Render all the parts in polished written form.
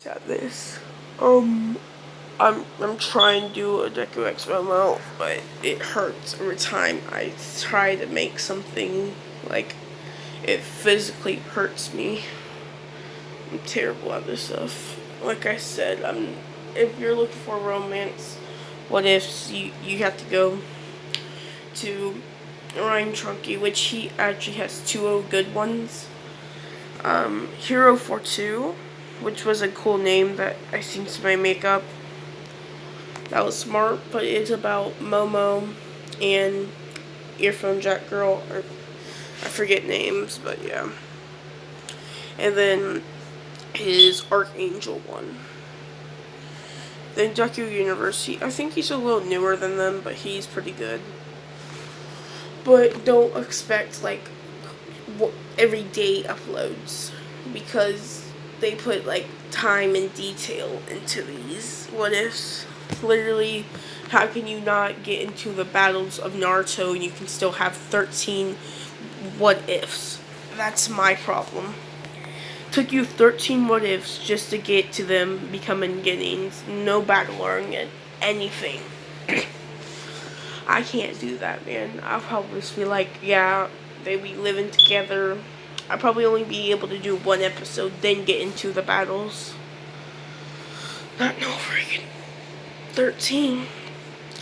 At this. I'm trying to do a Deku XML, but it hurts every time I try to make something. Like, it physically hurts me. I'm terrible at this stuff. Like I said, if you're looking for romance, what ifs, you have to go to Ryan Trunky, which he actually has two good ones. Hero 42, which was a cool name that I seen somebody make up. That was smart, but it's about Momo and Earphone Jack Girl, or I forget names, but yeah. And then his Archangel one. Then Deku University, I think he's a little newer than them, but he's pretty good. But don't expect like everyday uploads, because they put like time and detail into these what ifs. Literally, how can you not get into the battles of Naruto and you can still have 13 what ifs? That's my problem. Took you 13 what ifs just to get to them becoming beginnings. No battle learning it, anything. I can't do that, man. I'll probably just be like, yeah, they be living together. I'll probably only be able to do one episode, then get into the battles. Not no freaking 13.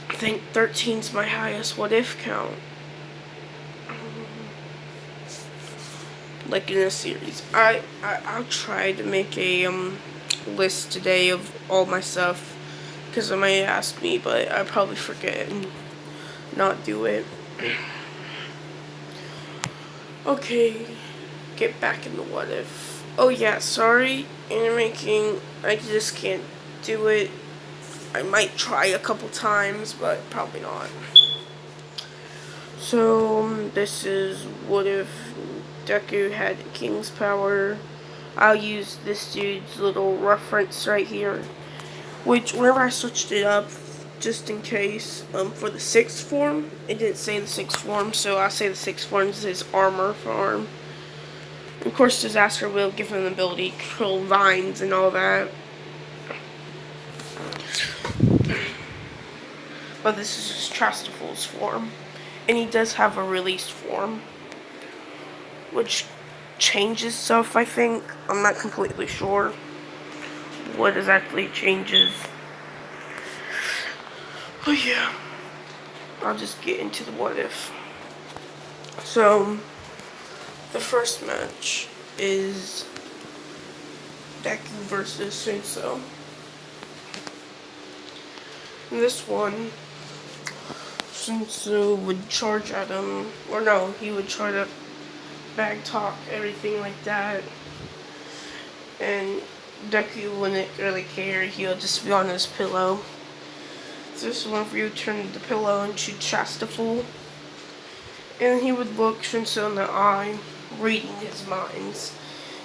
I think 13's my highest what if count. Like in a series. I'll try to make a list today of all my stuff, because somebody asked me, but I probably forget and not do it. Okay, get back in the what if. Oh yeah, sorry, animaking. I just can't do it. I might try a couple times, but probably not. So this is what if Deku had King's power. I'll use this dude's little reference right here, which whenever I switched it up, just in case, for the sixth form, it didn't say the sixth form, so I'll say the sixth form is his armor form. Of course, Disaster will give him the ability to control vines and all that. But this is his Trastaful's form. And he does have a released form, which changes stuff, I think. I'm not completely sure what exactly changes. But yeah, I'll just get into the what if. So, the first match is Deku versus Shinso. In this one, Shinso would charge at him, or no, he would try to bag talk, everything like that. And Deku wouldn't really care, he'll just be on his pillow. So this one for you turn the pillow into Chastaful. And he would look Shinso in the eye, reading his minds.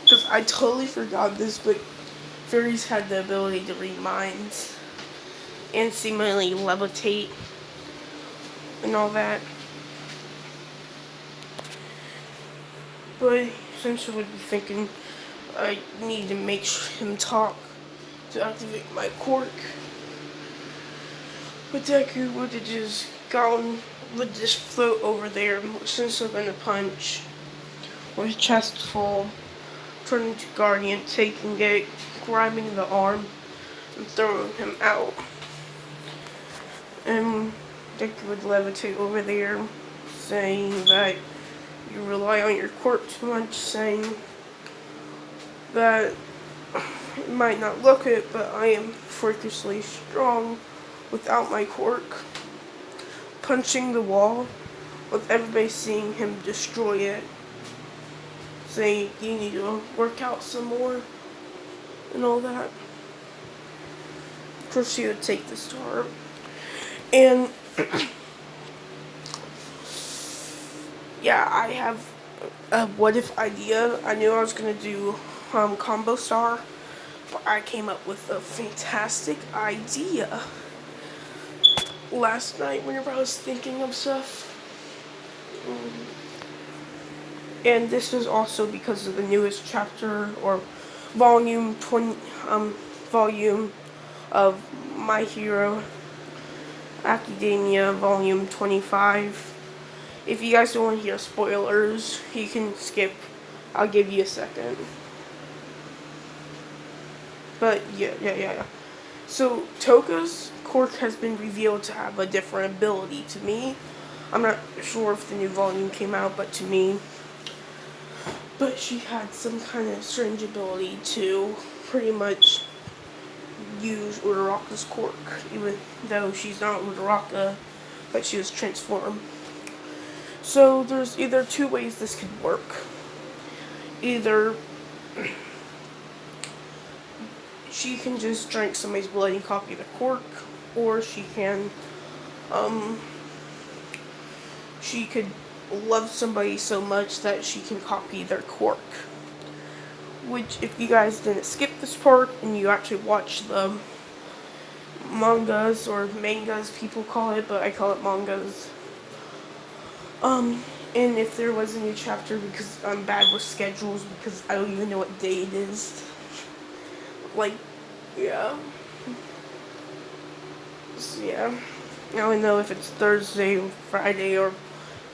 Because I totally forgot this, but fairies had the ability to read minds. And seemingly levitate. And all that. But Shinso would be thinking, I need to make him talk to activate my quirk. But Deku would have just would just float over there, Shinso gonna punch with his chest full, turning to Guardian, taking it, grabbing the arm, and throwing him out. And Deku would levitate over there, saying that you rely on your quirk too much, saying that it might not look it, but I am freakishly strong without my quirk. Punching the wall, with everybody seeing him destroy it, saying you need to work out some more, and all that. Of course, he would take the star. And yeah, I have a what if idea. I knew I was gonna do combo star, but I came up with a fantastic idea last night whenever I was thinking of stuff. And this is also because of the newest chapter, or volume 20, volume of My Hero Academia, volume 25. If you guys don't want to hear spoilers, you can skip. I'll give you a second. But yeah. So Toka's quirk has been revealed to have a different ability to me. I'm not sure if the new volume came out, but to me. But she had some kind of strange ability to pretty much use Uraraka's quirk, even though she's not Uraraka, but she was transformed. So there's either two ways this could work. Either she can just drink somebody's blood and copy the quirk, or she could love somebody so much that she can copy their quirk. Which, if you guys didn't skip this part and you actually watch the mangas or mangas, people call it, but I call it mangas. And if there was a new chapter, because I'm bad with schedules, because I don't even know what day it is. Like, yeah. So, yeah. I don't know if it's Thursday or Friday or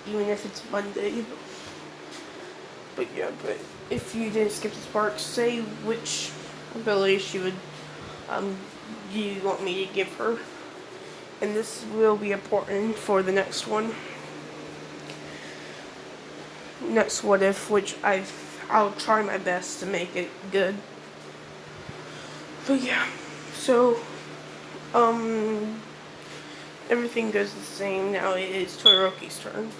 even if it's Monday. But yeah, but if you didn't skip this part, say which ability she would, do you want me to give her? And this will be important for the next one. Next what if, which I'll try my best to make it good. But yeah, so everything goes the same. Now it is Todoroki's turn.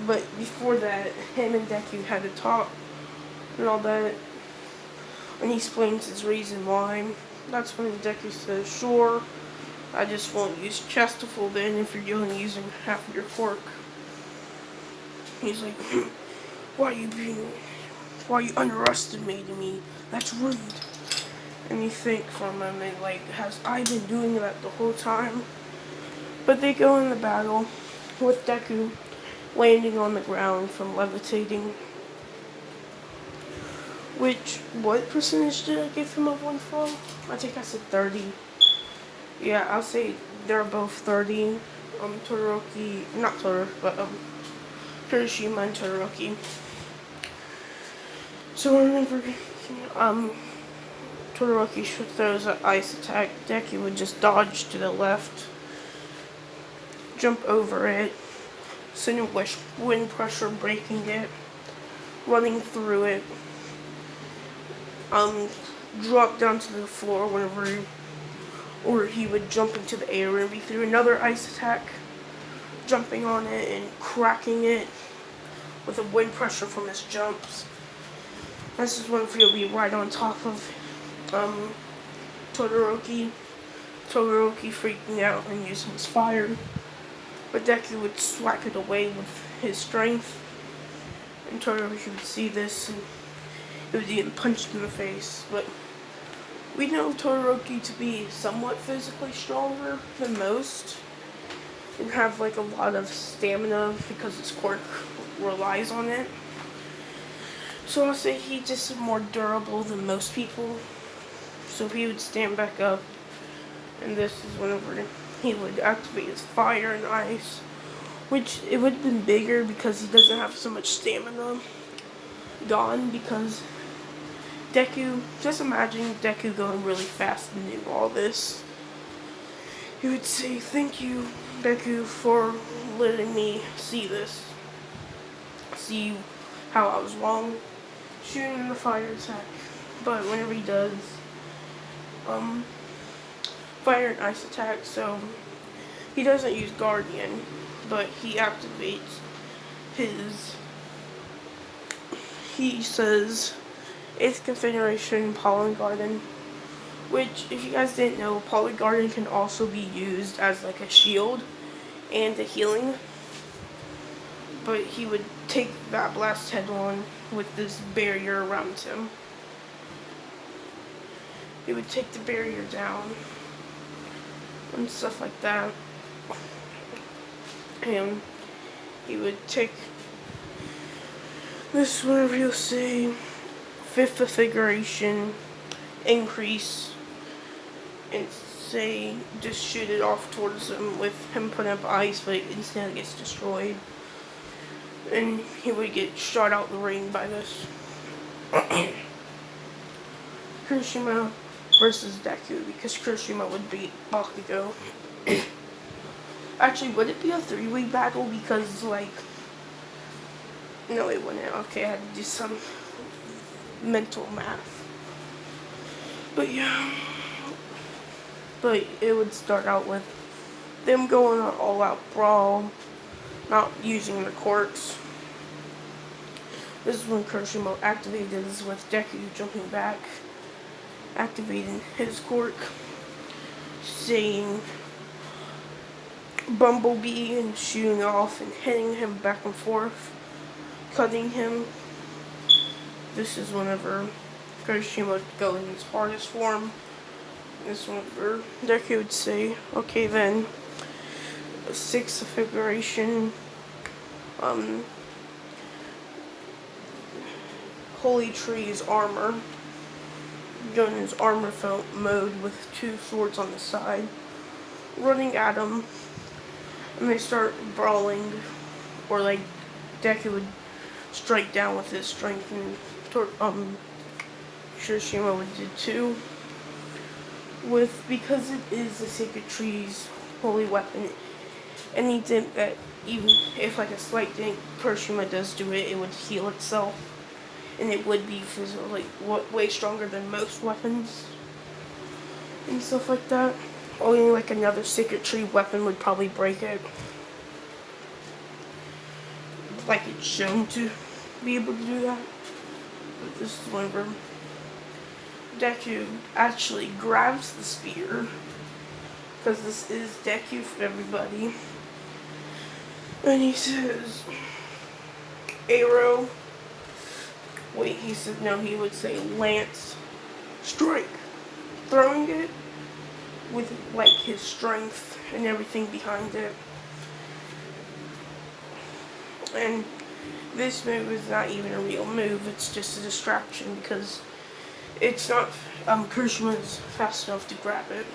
But before that, him and Deku had a talk and all that, and he explains his reason why. That's when Deku says, "Sure, I just won't use Chastaful then if you're only using half of your quirk." He's like, why are you underestimating me? That's rude. And you think for a moment, like, has I been doing that the whole time? But they go in the battle with Deku landing on the ground from levitating. Which, what percentage did I give him of 1 fall? I think I said 30. Yeah, I'll say they're both 30. Todoroki, not Todoroki, but Kirishima and Todoroki. So whenever Todoroki throws an ice attack, Deku would just dodge to the left, jump over it, sending wind pressure breaking it, running through it, drop down to the floor whenever, or he would jump into the air and be through another ice attack, jumping on it and cracking it with the wind pressure from his jumps. This is when he'll be right on top of Todoroki. Todoroki freaking out and using his fire. But Deku would swipe it away with his strength. And Todoroki would see this and it would get punched in the face. But we know Todoroki to be somewhat physically stronger than most. And have like a lot of stamina because his quirk relies on it. So I'll say he's just more durable than most people. So he would stand back up, and this is whenever he would activate his fire and ice, which it would have been bigger because he doesn't have so much stamina gone, because Deku, just imagine Deku going really fast and doing all this. He would say, "Thank you, Deku, for letting me see this. See how I was wrong." Shooting the fire attack. But whenever he does fire and ice attack, so he doesn't use Guardian, but he activates he says 8th Confederation Pollen Garden, which, if you guys didn't know, Pollen Garden can also be used as like a shield and a healing. But he would take that blast head on with this barrier around him. He would take the barrier down and stuff like that. And he would take this whenever he'll say fifth configuration increase and say just shoot it off towards him with him putting up ice, but it instantly gets destroyed. And he would get shot out the ring by this. Kirishima versus Deku, because Kirishima would beat Bakugo. Actually, would it be a three-way battle? Because, like, no, it wouldn't. Okay, I had to do some mental math. But yeah. But it would start out with them going on all-out brawl, not using the quirks. This is when Kirishima activated this with Deku jumping back, activating his quirk, saying Bumblebee and shooting off and hitting him back and forth, cutting him. This is whenever Kirishima would go in his hardest form. This is whenever Deku would say, okay then, sixth configuration, Holy Tree's armor, going in his armor mode with two swords on the side, running at him, and they start brawling, or like Deku would strike down with his strength, and Kirishima would do too. Because it is the Sacred Tree's holy weapon, anything that, even if like a slight thing Kirishima does do it, it would heal itself, and it would be physically way stronger than most weapons and stuff like that. Only like another Sacred Tree weapon would probably break it, like it's shown to be able to do that. But this is whenever Deku actually grabs the spear, because this is Deku for everybody, and he says, arrow, wait, he said, no, he would say lance, strike, throwing it with like his strength and everything behind it. And this move is not even a real move, it's just a distraction, because it's not, Kirishima's fast enough to grab it.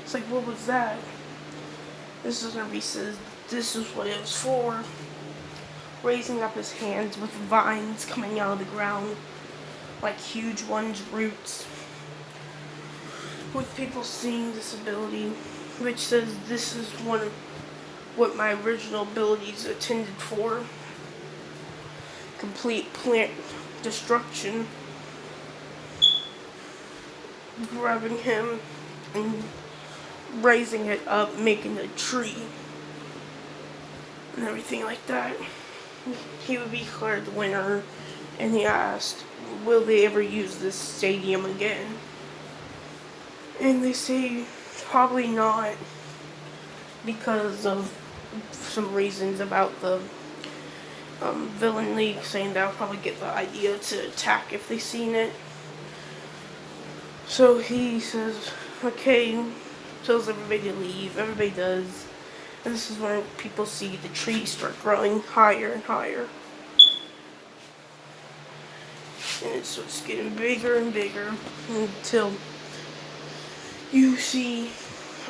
It's like, what was that? This is whenever he says, this is what it was for. Raising up his hands with vines coming out of the ground, like huge ones, roots. With people seeing this ability, which says this is one of what my original abilities intended for. Complete plant destruction. Grabbing him and raising it up, making a tree and everything like that. He would be declared the winner, and he asked, will they ever use this stadium again? And they say probably not, because of some reasons about the Villain League saying they'll probably get the idea to attack if they seen it. So he says, okay, tells everybody to leave. Everybody does. And this is when people see the trees start growing higher and higher. And it starts getting bigger and bigger until you see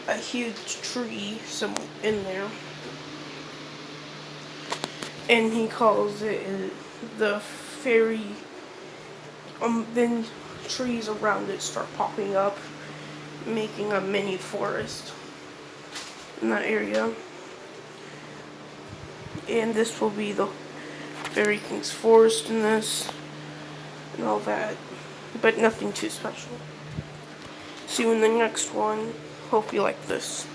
a huge tree somewhere in there. And he calls it the fairy. Then trees around it start popping up, making a mini forest in that area. And this will be the Fairy King's forest in this and all that, but nothing too special. See you in the next one. Hope you like this.